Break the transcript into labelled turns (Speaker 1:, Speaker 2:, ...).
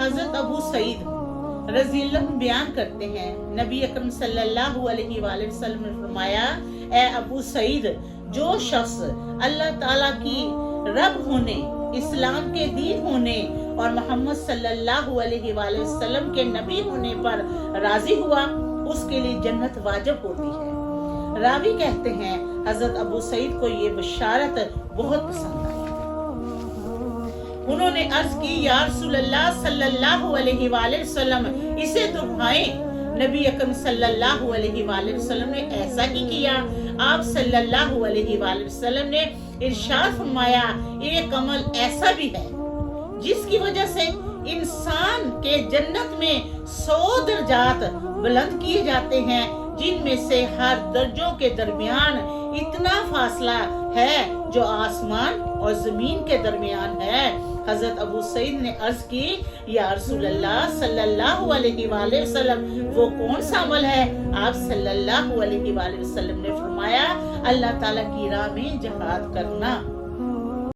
Speaker 1: حضرت ابو سعید رضی اللہ عنہ بیان کرتے ہیں، نبی اکرم صلی اللہ علیہ وآلہ وسلم نے فرمایا، اے ابو سعید، جو شخص اللہ تعالیٰ کی رب ہونے، اسلام کے دین ہونے اور محمد صلی اللہ علیہ وآلہ وسلم کے نبی ہونے پر راضی ہوا، اس کے لیے جنت واجب ہوتی ہے۔ راوی کہتے ہیں حضرت ابو سعید کو یہ بشارت بہت پسند آئی۔ انہوں نے عرض کی، یا رسول اللہ صلی اللہ علیہ وآلہ وسلم، اسے دہرائیں۔ نبی اکرم صلی اللہ علیہ وآلہ وسلم نے ایسا ہی کیا۔ آپ صلی اللہ علیہ وآلہ وسلم نے ارشاد فرمایا، ایک عمل ایسا بھی ہے جس کی وجہ سے انسان کے جنت میں 100 درجات بلند کیے جاتے ہیں، جن میں سے ہر درجوں کے درمیان اتنا فاصلہ ہے جو آسمان اور زمین کے درمیان ہے۔ حضرت ابو سعید نے عرض کی، یا رسول اللہ صلی اللہ علیہ وآلہ وسلم، وہ کون سا عمل ہے؟ آپ صلی اللہ علیہ وآلہ وسلم نے فرمایا، اللہ تعالیٰ کی راہ میں جہاد کرنا۔